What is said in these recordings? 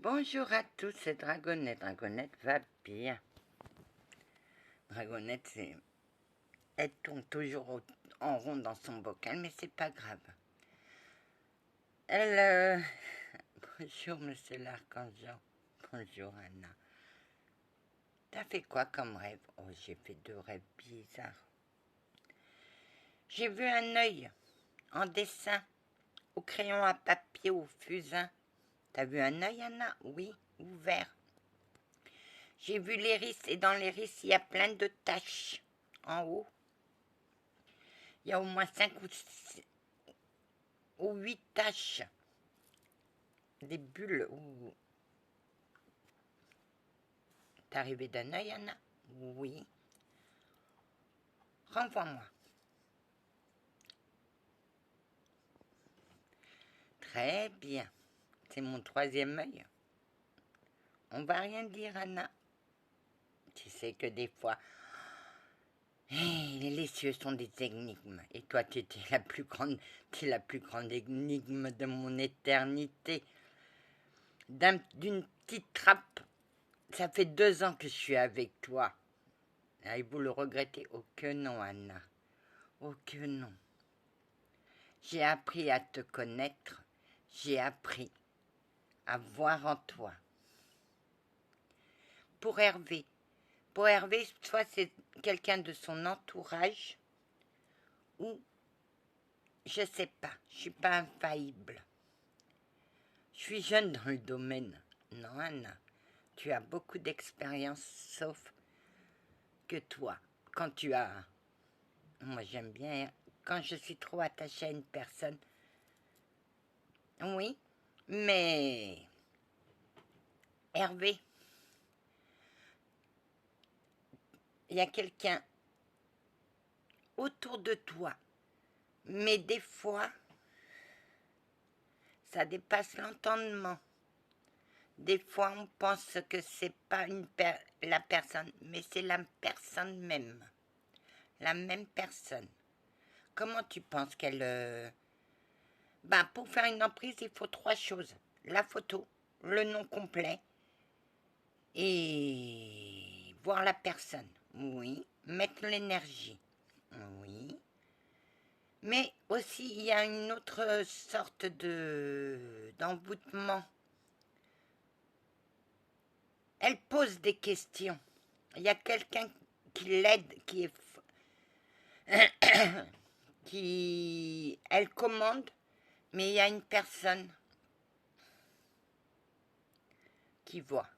Bonjour à tous, c'est Dragonette. Dragonette va bien. Dragonette, elle tourne toujours en rond dans son bocal, mais c'est pas grave. Elle... Bonjour, monsieur l'Archange. Bonjour, Anna. T'as fait quoi comme rêve? Oh, j'ai fait 2 rêves bizarres. J'ai vu un œil en dessin, au crayon à papier, au fusain. T'as vu un œil, Anna? Oui, ouvert. J'ai vu l'iris et dans l'iris, il y a plein de taches en haut. Il y a au moins 5 ou 8 taches. Des bulles. T'es arrivé d'un œil, Anna? Oui. Renvoie-moi. Très bien. C'est mon 3e œil. On va rien dire, Anna. Tu sais que des fois, les cieux sont des énigmes. Et toi, tu es la plus grande énigme de mon éternité. D'une petite trappe. Ça fait 2 ans que je suis avec toi. Et vous le regrettez? Oh que non, Anna. Oh que non. J'ai appris à te connaître. J'ai appris à voir en toi. Pour Hervé, soit c'est quelqu'un de son entourage, ou je sais pas, je suis pas infaillible. Je suis jeune dans le domaine. Non, Anna, tu as beaucoup d'expérience, sauf que toi, quand tu as... Moi, j'aime bien, quand je suis trop attachée à une personne, oui, mais... Hervé, il y a quelqu'un autour de toi, mais des fois, ça dépasse l'entendement. Des fois, on pense que c'est pas la personne, mais c'est la personne même. La même personne. Comment tu penses qu'elle... pour faire une emprise, il faut 3 choses. La photo, le nom complet et voir la personne. Oui. Mettre l'énergie. Oui. Mais aussi, il y a une autre sorte d'envoûtement. Elle pose des questions. Il y a quelqu'un qui l'aide, elle commande, mais il y a une personne qui voit.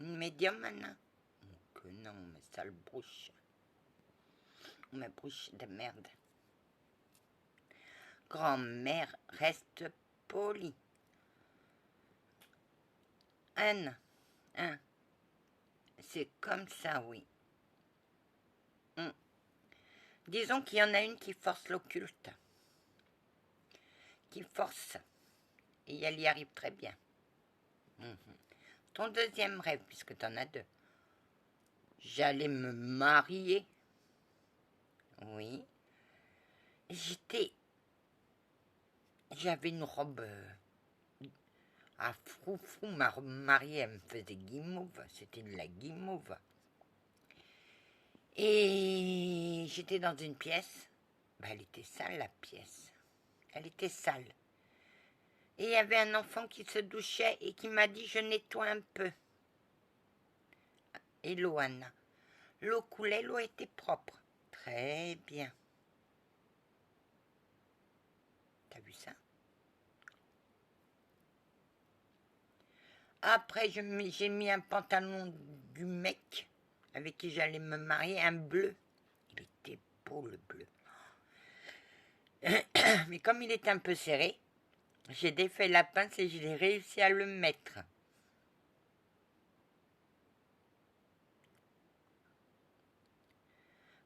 Une médium, Anna? Oh, que non, mais sale bouche. Ma bouche de merde. Grand-mère, reste polie. Anne, hein, c'est comme ça, oui. Disons qu'il y en a une qui force l'occulte. Qui force. Et elle y arrive très bien. Ton 2e rêve, puisque tu en as 2. J'allais me marier. Oui. J'avais une robe à froufrou. Ma robe mariée, elle me faisait guimauve. C'était de la guimauve. Et j'étais dans une pièce. Elle était sale, la pièce. Elle était sale. Et il y avait un enfant qui se douchait et qui m'a dit « Je nettoie un peu ». Et l'eau, Anna. L'eau coulait, l'eau était propre. Très bien. T'as vu ça? Après, j'ai mis un pantalon du mec avec qui j'allais me marier, un bleu. Il était beau, le bleu. Mais comme il était un peu serré, j'ai défait la pince et j'ai réussi à le mettre.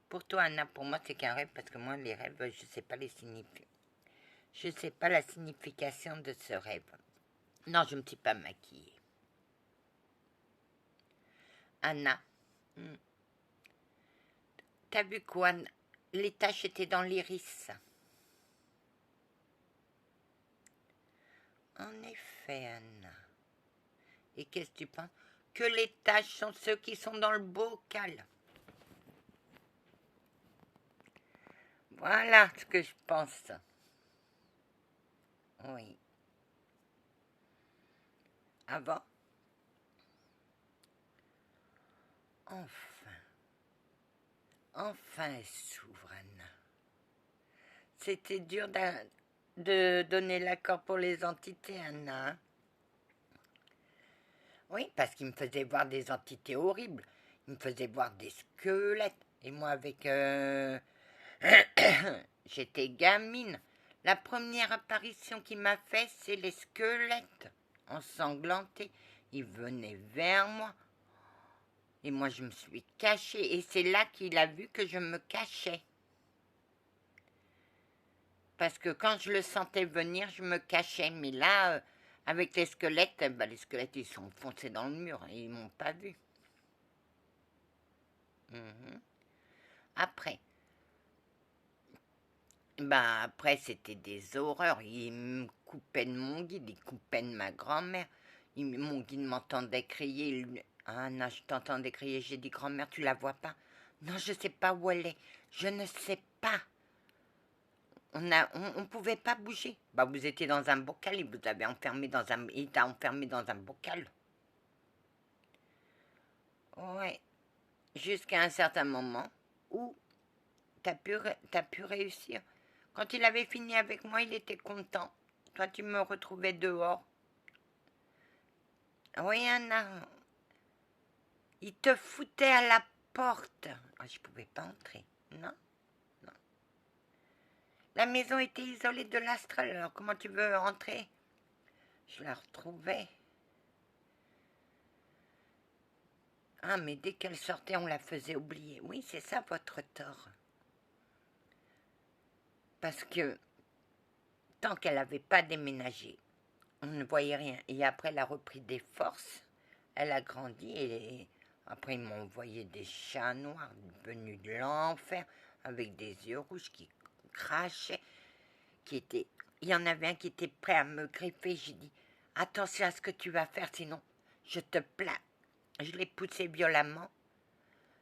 Pour toi, Anna, pour moi, c'est qu'un rêve, parce que moi, les rêves, je ne sais pas les signifier. Je ne sais pas la signification de ce rêve. Non, je ne me suis pas maquillée. Anna, t'as vu quoi? Les taches étaient dans l'iris. En effet, Anna. Et qu'est-ce que tu penses? Que les taches sont ceux qui sont dans le bocal. Voilà ce que je pense. Oui. Avant. Enfin. Enfin, elle s'ouvre, Anna. C'était dur de donner l'accord pour les entités, Anna. Oui, parce qu'il me faisait voir des entités horribles. Il me faisait voir des squelettes. Et moi, avec... j'étais gamine. La première apparition qu'il m'a fait, c'est les squelettes ensanglantés. Ils venaient vers moi. Et moi, je me suis cachée. Et c'est là qu'il a vu que je me cachais. Parce que quand je le sentais venir, je me cachais. Mais là, avec les squelettes, les squelettes, ils sont foncés dans le mur. Et ils m'ont pas vu. Après. Après, c'était des horreurs. Ils me coupaient de mon guide, ils coupaient de ma grand-mère. Mon guide m'entendait crier. Ah non, je t'entendais crier. J'ai dit, grand-mère, tu la vois pas? Non, je sais pas où elle est. Je ne sais pas. On pouvait pas bouger. Vous étiez dans un bocal, il vous avait enfermé dans un... Il t'a enfermé dans un bocal. Ouais. Jusqu'à un certain moment où t'as pu réussir. Quand il avait fini avec moi, il était content. Toi, tu me retrouvais dehors. Oui, Anna. Il te foutait à la porte. Je pouvais pas entrer. Non. La maison était isolée de l'astral. Alors, comment tu veux entrer? Je la retrouvais. Ah, mais dès qu'elle sortait, on la faisait oublier. Oui, c'est ça votre tort. Parce que tant qu'elle n'avait pas déménagé, on ne voyait rien. Et après, elle a repris des forces. Elle a grandi et après, ils m'ont envoyé des chats noirs venus de l'enfer avec des yeux rouges qui crachaient. Il y en avait un qui était prêt à me griffer. J'ai dit, attention à ce que tu vas faire, sinon je te plaque. Je l'ai poussé violemment.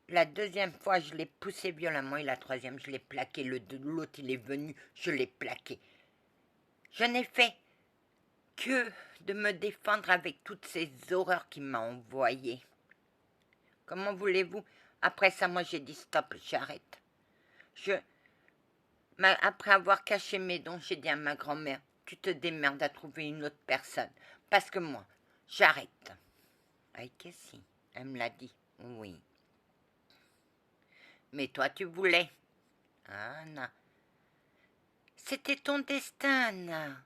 La deuxième fois, je l'ai poussé violemment et la troisième, je l'ai plaqué. L'autre, il est venu, je l'ai plaqué. Je n'ai fait que de me défendre avec toutes ces horreurs qu'il m'a envoyées. Comment voulez-vous? Après ça, moi, j'ai dit stop, j'arrête. Après avoir caché mes dons, j'ai dit à ma grand-mère, tu te démerdes à trouver une autre personne. Parce que moi, j'arrête. Aïe, qu'est-ce que elle me l'a dit. Oui. Mais toi, tu voulais. Anna. C'était ton destin, Anna.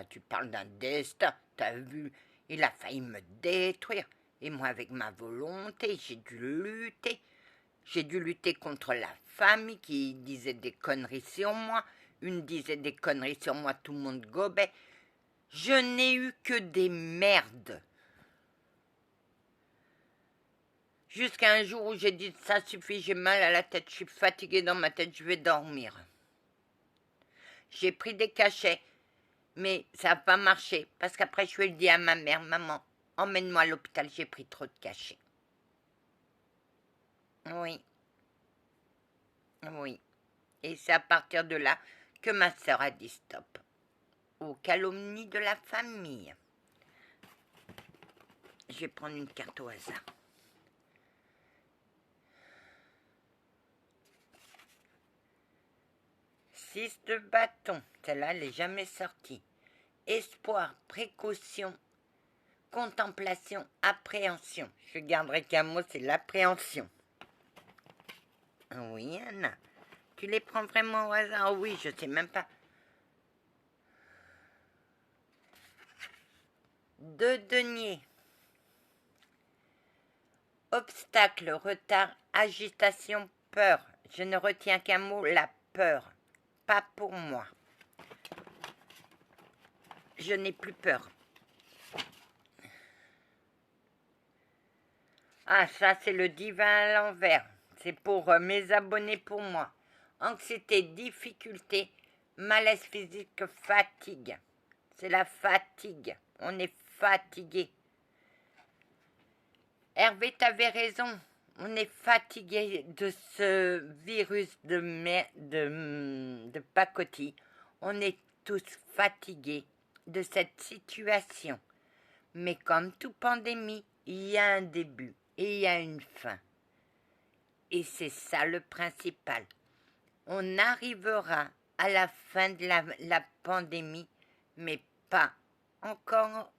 Tu parles d'un destin. T'as vu, il a failli me détruire. Et moi, avec ma volonté, j'ai dû lutter. J'ai dû lutter contre la famille qui disait des conneries sur moi. Une disait des conneries sur moi, tout le monde gobait. Je n'ai eu que des merdes. Jusqu'à un jour où j'ai dit, ça suffit, j'ai mal à la tête, je suis fatiguée dans ma tête, je vais dormir. J'ai pris des cachets, mais ça n'a pas marché. Parce qu'après, je lui ai dit à ma mère, maman, emmène-moi à l'hôpital, j'ai pris trop de cachets. Oui. Oui. Et c'est à partir de là que ma sœur a dit stop. Aux calomnies de la famille. Je vais prendre une carte au hasard. 6 de bâton. Celle-là, elle n'est jamais sortie. Espoir, précaution, contemplation, appréhension. Je garderai qu'un mot, c'est l'appréhension. Oui, Anna. Tu les prends vraiment au hasard? Oui, je sais même pas. 2 deniers. Obstacle, retard, agitation, peur. Je ne retiens qu'un mot, la peur. Pas pour moi. Je n'ai plus peur. Ah, ça, c'est le divin à l'envers. C'est pour mes abonnés, pour moi. Anxiété, difficulté, malaise physique, fatigue. C'est la fatigue. On est fatigué. Hervé, t'avais raison. On est fatigué de ce virus de pacotille. On est tous fatigués de cette situation. Mais comme toute pandémie, il y a un début et il y a une fin. Et c'est ça le principal. On arrivera à la fin de la pandémie, mais pas encore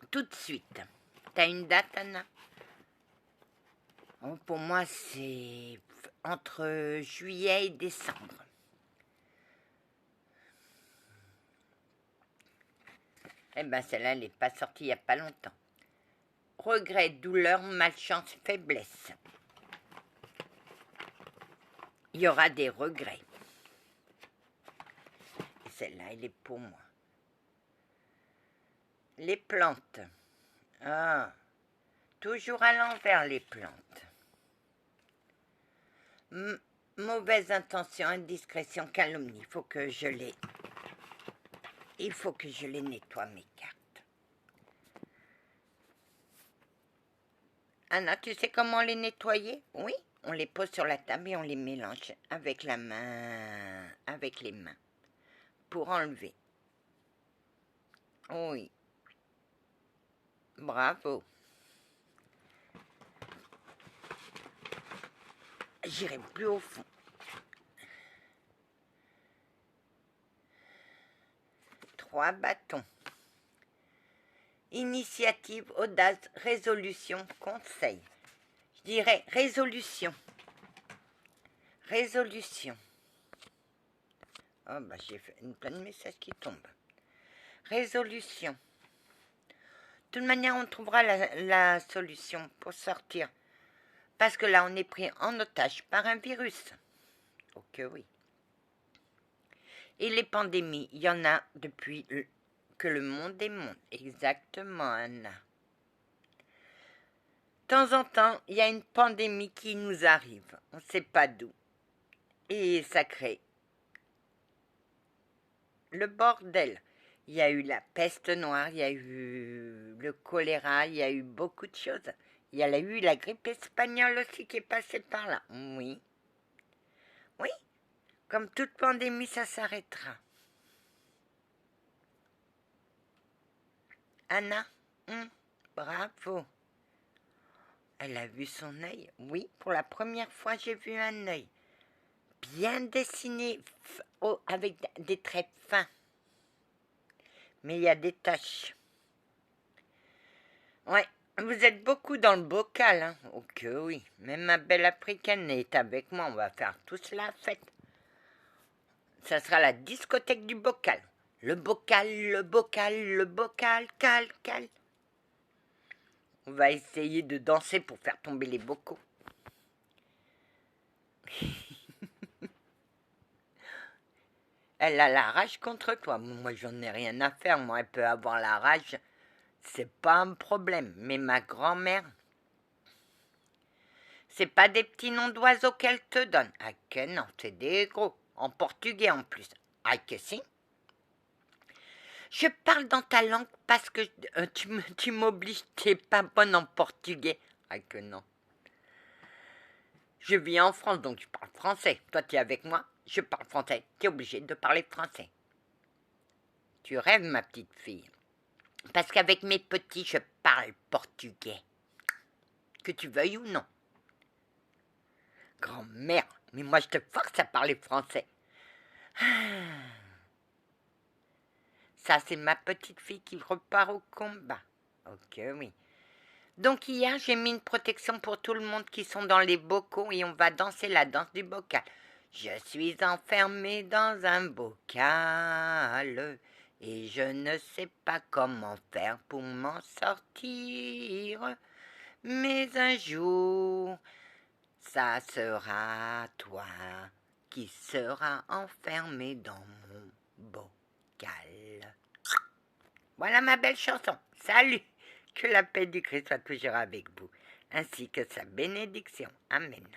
tout de suite. T'as une date, Anna? Oh, pour moi, c'est entre juillet et décembre. Eh ben, celle-là, elle n'est pas sortie il n'y a pas longtemps. Regret, douleur, malchance, faiblesse. Il y aura des regrets. Et celle-là, elle est pour moi. Les plantes. Ah, toujours à l'envers les plantes. Mauvaise intention, indiscrétion, calomnie. Il faut que je les nettoie, mes cartes. Anna, tu sais comment les nettoyer? Oui, on les pose sur la table et on les mélange avec les mains, pour enlever. Oui. Bravo. J'irai plus au fond. Trois bâtons. Initiative, audace, résolution, conseil. Je dirais résolution. Résolution. Oh bah j'ai fait plein de messages qui tombent. Résolution. De toute manière, on trouvera la solution pour sortir. Parce que là, on est pris en otage par un virus. Ok, oui. Et les pandémies, il y en a depuis que le monde est monde. Exactement, Anna. De temps en temps, il y a une pandémie qui nous arrive. On ne sait pas d'où. Et ça crée le bordel. Il y a eu la peste noire, il y a eu le choléra, il y a eu beaucoup de choses. Il y a eu la grippe espagnole aussi qui est passée par là. Oui. Oui. Comme toute pandémie, ça s'arrêtera. Anna, bravo. Elle a vu son œil. Oui, pour la première fois, j'ai vu un œil. Bien dessiné, avec des traits fins. Mais il y a des taches. Ouais, vous êtes beaucoup dans le bocal, hein. Ok, oui. Même ma belle africaine est avec moi. On va faire tous la fête. Ça sera la discothèque du bocal. Le bocal, cal. On va essayer de danser pour faire tomber les bocaux. Elle a la rage contre toi. Moi, j'en ai rien à faire. Moi, elle peut avoir la rage. C'est pas un problème. Mais ma grand-mère, c'est pas des petits noms d'oiseaux qu'elle te donne. Ah que non, c'est des gros. En portugais en plus. Ah que si. Je parle dans ta langue parce que tu m'obliges. T'es pas bonne en portugais. Ah que non. Je vis en France, donc je parle français. Toi, tu es avec moi, je parle français. Tu es obligé de parler français. Tu rêves, ma petite fille. Parce qu'avec mes petits, je parle portugais. Que tu veuilles ou non. Grand-mère, mais moi, je te force à parler français. Ça, c'est ma petite fille qui repart au combat. Ok, oui. Donc hier, j'ai mis une protection pour tout le monde qui sont dans les bocaux et on va danser la danse du bocal. Je suis enfermée dans un bocal et je ne sais pas comment faire pour m'en sortir. Mais un jour, ça sera toi qui seras enfermé dans mon bocal. Voilà ma belle chanson. Salut! Que la paix du Christ soit toujours avec vous, ainsi que sa bénédiction. Amen.